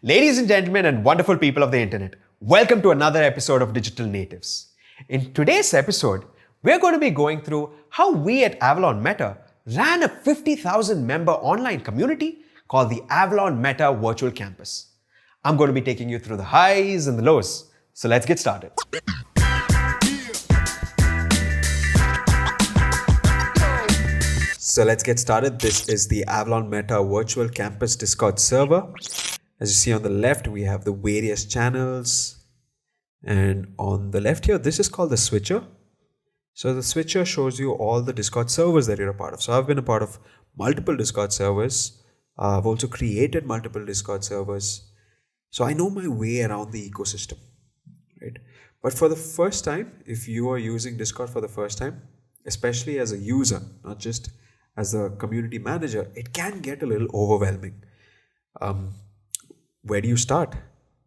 Ladies and gentlemen and wonderful people of the internet, welcome to another episode of Digital Natives. In today's episode, we're going to be going through how we at Avalon Meta ran a 50,000 member online community called the Avalon Meta Virtual Campus. I'm going to be taking you through the highs and the lows. So let's get started. This is the Avalon Meta Virtual Campus Discord server. As you see on the left, we have the various channels. And on the left here, this is called the switcher. So the switcher shows you all the Discord servers that you're a part of. So I've been a part of multiple Discord servers. I've also created multiple Discord servers. So I know my way around the ecosystem, right? But for the first time, if you are using Discord for the first time, especially as a user, not just as a community manager, it can get a little overwhelming. Where do you start?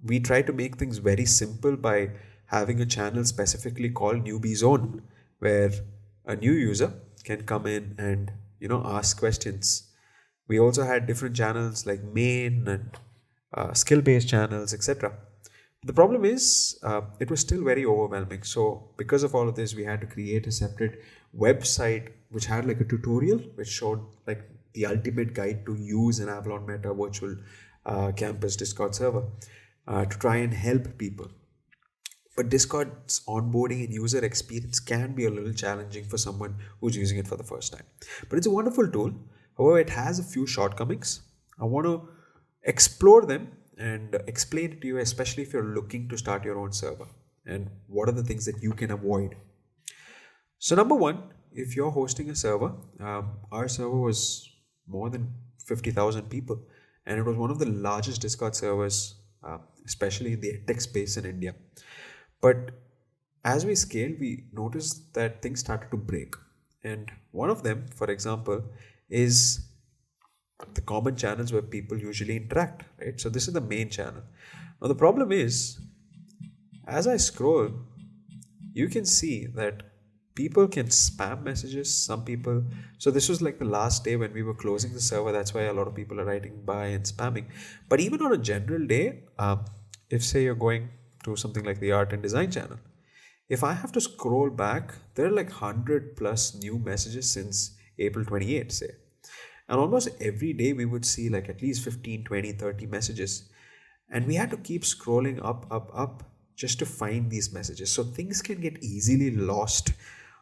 We try to make things very simple by having a channel specifically called Newbie Zone, where a new user can come in and ask questions. We also had different channels like main and skill-based channels, etc. The problem is it was still very overwhelming. So because of all of this, we had to create a separate website which had like a tutorial which showed like the ultimate guide to use an Avalon Meta virtual campus Discord server to try and help people. But Discord's onboarding and user experience can be a little challenging for someone who's using it for the first time. But it's a wonderful tool. However, it has a few shortcomings. I want to explore them and explain it to you, especially if you're looking to start your own server, and what are the things that you can avoid. So number one, if you're hosting a server, our server was more than 50,000 people, and it was one of the largest Discord servers, especially in the tech space in India. But as we scaled, we noticed that things started to break. And one of them, for example, is the common channels where people usually interact, right? So this is the main channel. Now the problem is, as I scroll, you can see that people can spam messages, some people. So this was like the last day when we were closing the server. That's why a lot of people are writing bye and spamming. But even on a general day, if say you're going to something like the art and design channel, if I have to scroll back, there are like 100 plus new messages since April 28, say. And almost every day we would see like at least 15, 20, 30 messages. And we had to keep scrolling up just to find these messages. So things can get easily lost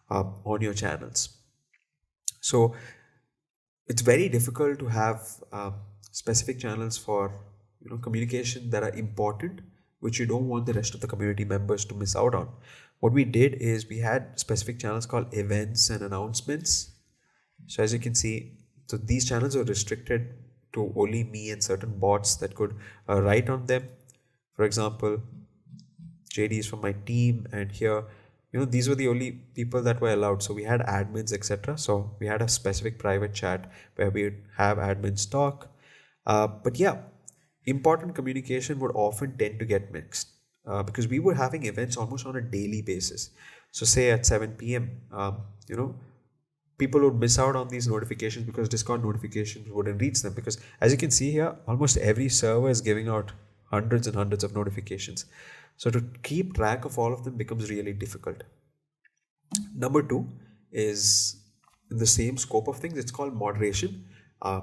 on your channels. So it's very difficult to have specific channels for communication that are important, which you don't want the rest of the community members to miss out on. What we did is we had specific channels called events and announcements. So as you can see, so these channels are restricted to only me and certain bots that could write on them. For example, JD is from my team, and here, these were the only people that were allowed. So we had admins, etc. So we had a specific private chat where we would have admins talk. But yeah, important communication would often tend to get mixed because we were having events almost on a daily basis. So say at 7 p.m., people would miss out on these notifications because Discord notifications wouldn't reach them. Because as you can see here, almost every server is giving out hundreds and hundreds of notifications. So to keep track of all of them becomes really difficult. Number two is in the same scope of things. It's called moderation.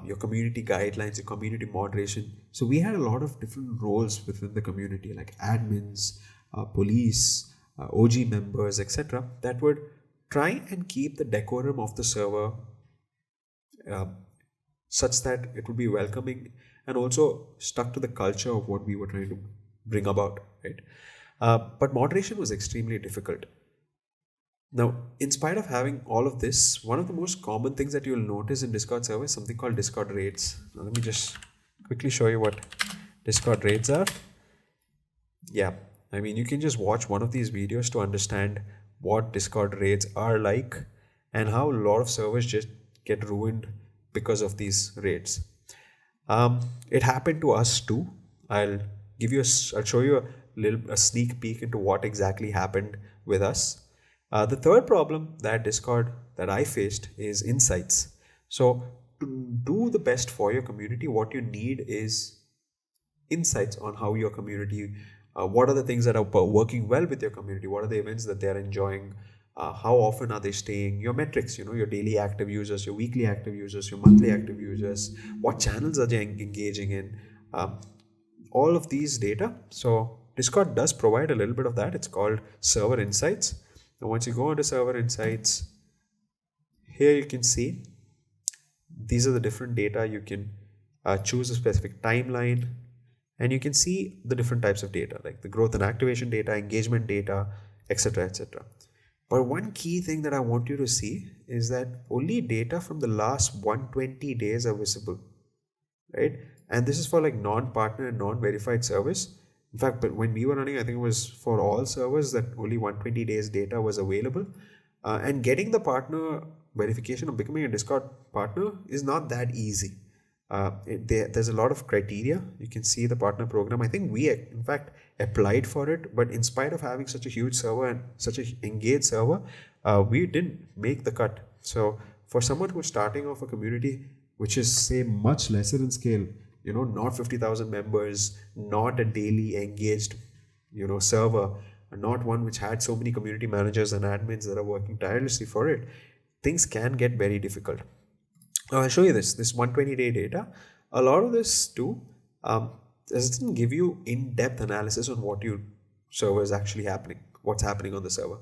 Your community guidelines, your community moderation. So we had a lot of different roles within the community, like admins, police, OG members, etc. that would try and keep the decorum of the server such that it would be welcoming and also stuck to the culture of what we were trying to bring about, right? But moderation was extremely difficult. Now, in spite of having all of this, one of the most common things that you'll notice in Discord server is something called Discord raids. Now, let me just quickly show you what Discord raids are. Yeah, I mean, you can just watch one of these videos to understand what Discord raids are like and how a lot of servers just get ruined because of these raids. It happened to us too. I'll show you a sneak peek into what exactly happened with us. The third problem that I faced is insights. So to do the best for your community, what you need is insights on how your community, what are the things that are working well with your community, what are the events that they're enjoying, how often are they staying, your metrics, your daily active users, your weekly active users, your monthly active users, what channels are they engaging in, all of these data. So Discord does provide a little bit of that. It's called Server Insights. And once you go into Server Insights, here you can see these are the different data. You can choose a specific timeline, and you can see the different types of data like the growth and activation data, engagement data, etc., etc. But one key thing that I want you to see is that only data from the last 120 days are visible, right? And this is for like non-partner and non-verified service. In fact, but when we were running, I think it was for all servers that only 120 days data was available. And getting the partner verification of becoming a Discord partner is not that easy. There's a lot of criteria. You can see the partner program. I think we, in fact, applied for it, but in spite of having such a huge server and such an engaged server, we didn't make the cut. So for someone who's starting off a community, which is say much lesser in scale, not 50,000 members, not a daily engaged, server, not one which had so many community managers and admins that are working tirelessly for it, things can get very difficult. Now I'll show you this 120-day data. A lot of this too doesn't give you in-depth analysis on what your server is actually happening, what's happening on the server.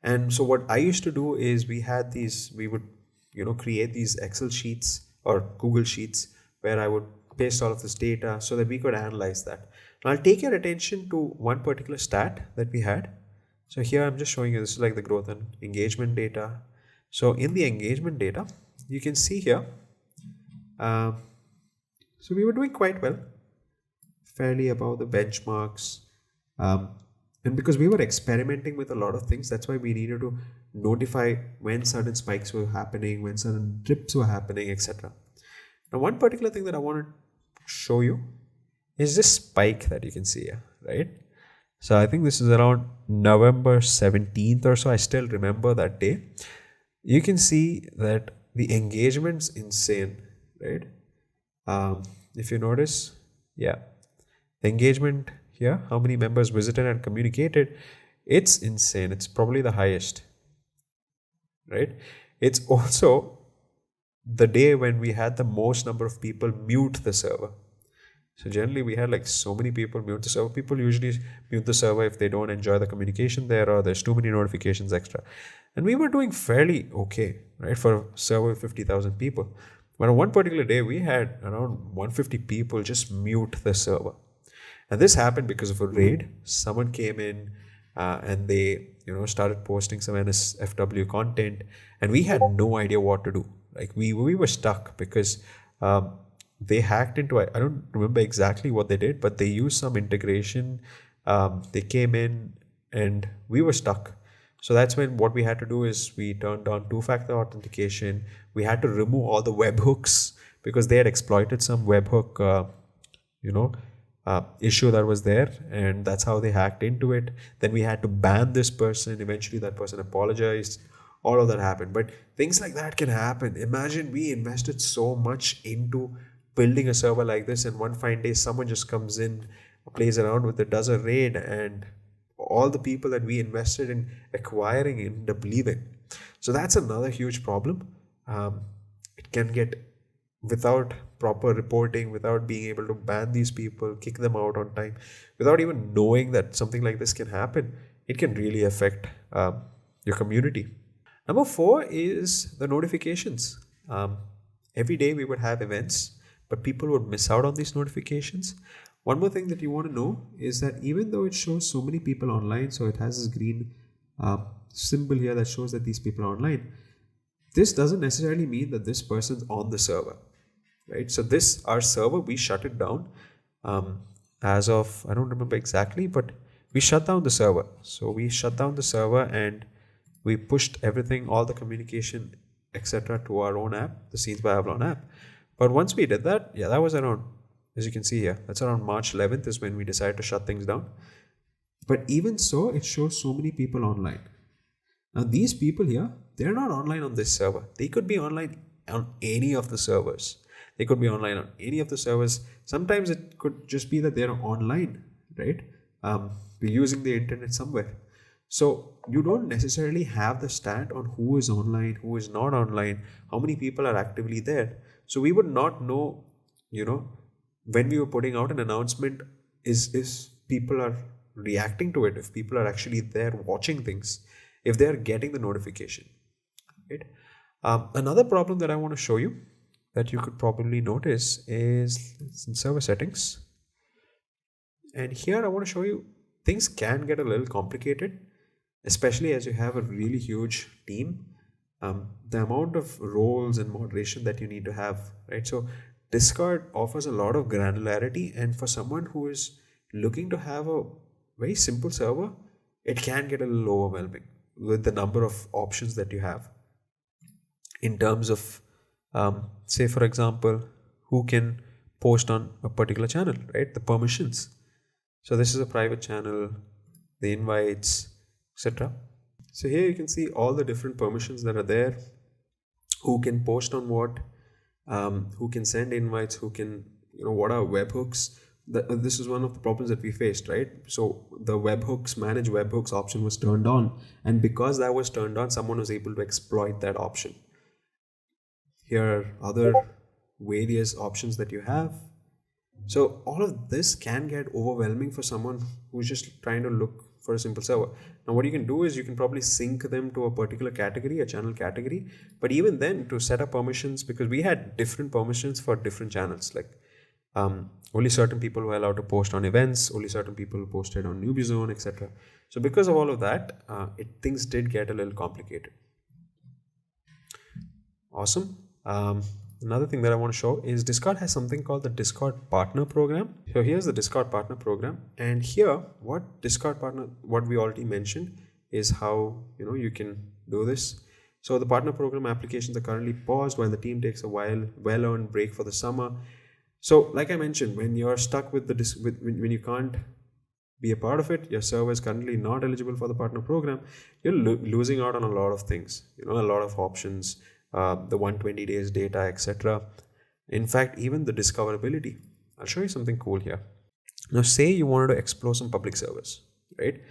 And so what I used to do is we would create these Excel sheets or Google Sheets where I would paste all of this data so that we could analyze that. Now I'll take your attention to one particular stat that we had. So here I'm just showing you, this is like the growth and engagement data. So in the engagement data, you can see here, so we were doing quite well, fairly above the benchmarks. And because we were experimenting with a lot of things, that's why we needed to notify when certain spikes were happening, when certain dips were happening, etc. Now, one particular thing that I want to show you is this spike that you can see here, right? So I think this is around November 17th or so. I still remember that day. You can see that the engagement's insane, right? If you notice, yeah, the engagement here, how many members visited and communicated, it's insane. It's probably the highest, right? It's also the day when we had the most number of people mute the server. So generally we had like so many people mute the server. People usually mute the server if they don't enjoy the communication there or there's too many notifications extra. And we were doing fairly okay, right, for a server with 50,000 people. But on one particular day, we had around 150 people just mute the server. And this happened because of a raid. Someone came in and they, started posting some NSFW content, and we had no idea what to do. Like we were stuck because they hacked into, I don't remember exactly what they did, but they used some integration. They came in and we were stuck. So that's when what we had to do is we turned on two-factor authentication. We had to remove all the webhooks because they had exploited some webhook, issue that was there, and that's how they hacked into it. Then we had to ban this person. Eventually that person apologized. All of that happened. But things like that can happen. Imagine we invested so much into building a server like this, and one fine day someone just comes in, plays around with it, does a raid, and all the people that we invested in acquiring end up leaving. So that's another huge problem. It can get, without proper reporting, without being able to ban these people, kick them out on time, without even knowing that something like this can happen, it can really affect your community. Number 4 is the notifications. Every day we would have events, but people would miss out on these notifications. One more thing that you want to know is that even though it shows so many people online, so it has this green symbol here that shows that these people are online, this doesn't necessarily mean that this person's on the server, right? So our server, we shut it down as of, I don't remember exactly, but we shut down the server. So we shut down the server and we pushed everything, all the communication, etc. to our own app, the Scenes by Avalon app. But once we did that, yeah, that was around, as you can see here, that's around March 11th is when we decided to shut things down. But even so, it shows so many people online. Now these people here, they're not online on this server. They could be online on any of the servers. They could be online on any of the servers. Sometimes it could just be that they're online, right? We're using the internet somewhere. So you don't necessarily have the stat on who is online, who is not online, how many people are actively there. So we would not know, you know, when we were putting out an announcement, is people are reacting to it, if people are actually there watching things, if they are getting the notification, right? Another problem that I want to show you that you could probably notice is in server settings. And here I want to show you things can get a little complicated, especially as you have a really huge team. The amount of roles and moderation that you need to have, right? So Discord offers a lot of granularity, and for someone who is looking to have a very simple server, it can get a little overwhelming with the number of options that you have in terms of, say, for example, who can post on a particular channel, right? The permissions. So this is a private channel, the invites, etc. So here you can see all the different permissions that are there, who can post on what, who can send invites, who can, what are webhooks. This is one of the problems that we faced, right? So the webhooks, manage webhooks option was turned on, and because that was turned on, someone was able to exploit that option. Here are other various options that you have. So all of this can get overwhelming for someone who's just trying to look for a simple server. Now what you can do is you can probably sync them to a particular category, a channel category. But even then, to set up permissions, because we had different permissions for different channels, like only certain people were allowed to post on events, only certain people posted on newbie zone, etc. So because of all of that, things did get a little complicated. Awesome. Another thing that I want to show is Discord has something called the Discord Partner Program. So here's the Discord Partner Program, and here what we already mentioned is how you can do this. So the Partner Program applications are currently paused while the team takes a well-earned break for the summer. So like I mentioned, when you're stuck with when you can't be a part of it, your server is currently not eligible for the Partner Program, you're losing out on a lot of things, a lot of options. The 120 days data, etc. In fact, even the discoverability. I'll show you something cool here. Now, say you wanted to explore some public servers, right?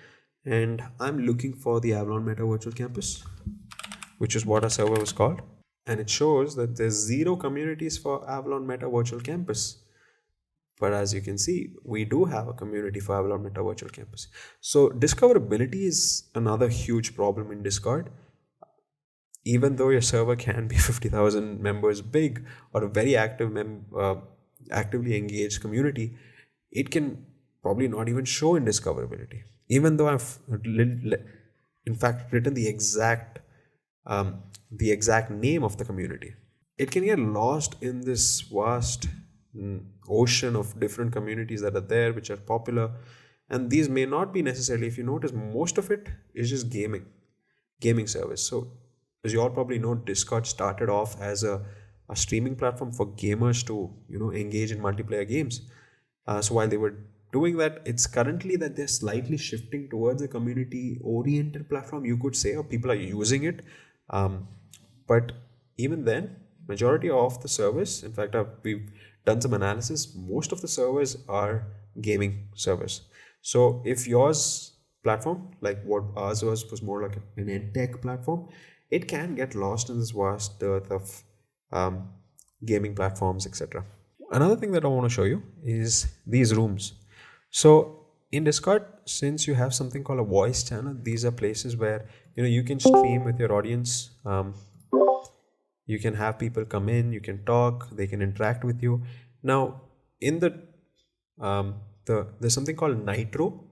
And I'm looking for the Avalon Meta Virtual Campus, which is what our server was called. And it shows that there's 0 communities for Avalon Meta Virtual Campus. But as you can see, we do have a community for Avalon Meta Virtual Campus. So discoverability is another huge problem in Discord. Even though your server can be 50,000 members big or a very actively engaged community, it can probably not even show in discoverability. Even though I've in fact written the exact name of the community, it can get lost in this vast ocean of different communities that are there, which are popular. And these may not be necessarily, if you notice, most of it is just gaming service. So as you all probably know, Discord started off as a streaming platform for gamers to engage in multiplayer games. So while they were doing that, it's currently that they're slightly shifting towards a community-oriented platform, you could say, or people are using it. But even then, majority of the servers, in fact, we've done some analysis, most of the servers are gaming servers. So if yours platform, like what ours was more like an edtech platform, it can get lost in this vast dearth of gaming platforms, etc. Another thing that I want to show you is these rooms. So in Discord, since you have something called a voice channel, these are places where you can stream with your audience. You can have people come in, you can talk, they can interact with you. Now in there's something called Nitro,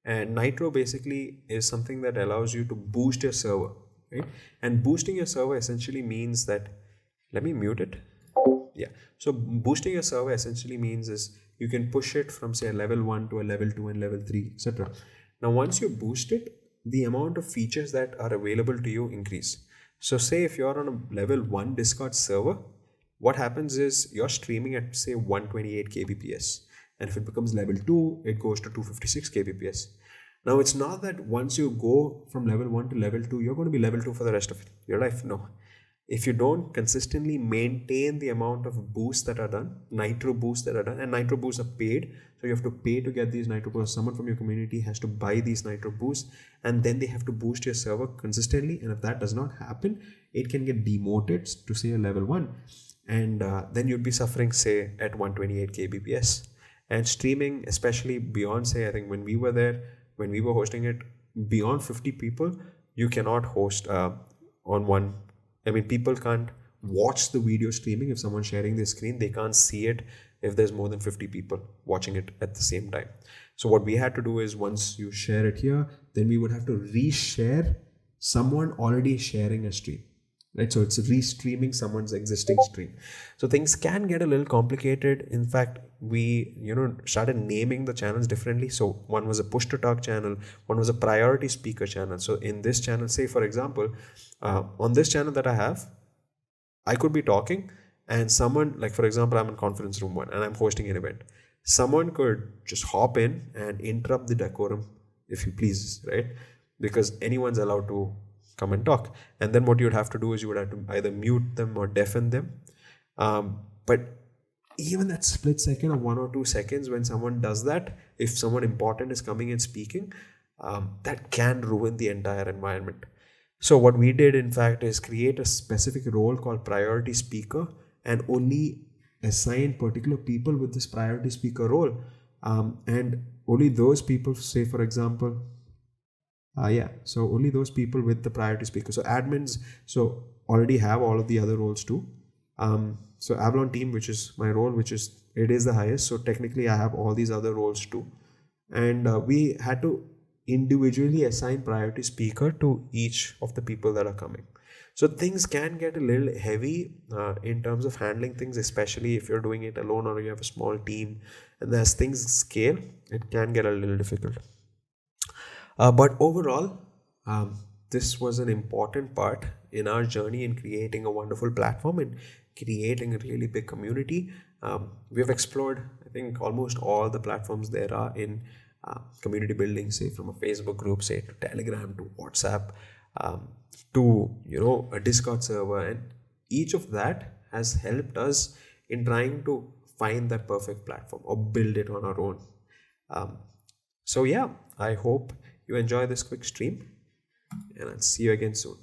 and Nitro basically is something that allows you to boost your server. Right? And boosting your server essentially means that, let me mute it. Yeah. So boosting your server essentially means is you can push it from say a level 1 to a level 2 and level 3, etc. Now once you boost it, the amount of features that are available to you increase. So say if you're on a level 1 Discord server, what happens is you're streaming at say 128 kbps, and if it becomes level 2, it goes to 256 kbps. Now, it's not that once you go from level 1 to level 2, you're going to be level 2 for the rest of your life. No. If you don't consistently maintain the amount of boosts that are done, nitro boosts that are done, and nitro boosts are paid, so you have to pay to get these nitro boosts. Someone from your community has to buy these nitro boosts, and then they have to boost your server consistently. And if that does not happen, it can get demoted to say a level 1, and then you'd be suffering, say, at 128 kbps. And streaming, especially beyond, say, I think when we were there, when we were hosting it, beyond 50 people, you cannot host on one. I mean, people can't watch the video streaming if someone's sharing their screen. They can't see it if there's more than 50 people watching it at the same time. So what we had to do is, once you share it here, then we would have to reshare someone already sharing a stream. Right? So it's restreaming someone's existing stream. So things can get a little complicated. In fact, we started naming the channels differently. So one was a push to talk channel, one was a priority speaker channel. So in this channel, say for example, on this channel that I have, I could be talking and someone, like for example, I'm in conference room 1 and I'm hosting an event. Someone could just hop in and interrupt the decorum, if you please, right? Because anyone's allowed to come and talk. And then what you'd have to do is you would have to either mute them or deafen them. But even that split second of 1 or 2 seconds when someone does that, if someone important is coming and speaking, that can ruin the entire environment. So what we did, in fact, is create a specific role called priority speaker and only assign particular people with this priority speaker role. And only those people, say for example, so only those people with the priority speaker. So admins already have all of the other roles too. So Avalon team, which is my role, it is the highest. So technically I have all these other roles too. And we had to individually assign priority speaker to each of the people that are coming. So things can get a little heavy in terms of handling things, especially if you're doing it alone or you have a small team. And as things scale, it can get a little difficult. But overall, this was an important part in our journey in creating a wonderful platform and creating a really big community. We have explored, I think, almost all the platforms there are in community building, say from a Facebook group, say to Telegram, to WhatsApp, to a Discord server, and each of that has helped us in trying to find that perfect platform or build it on our own. So yeah, I hope you enjoy this quick stream, and I'll see you again soon.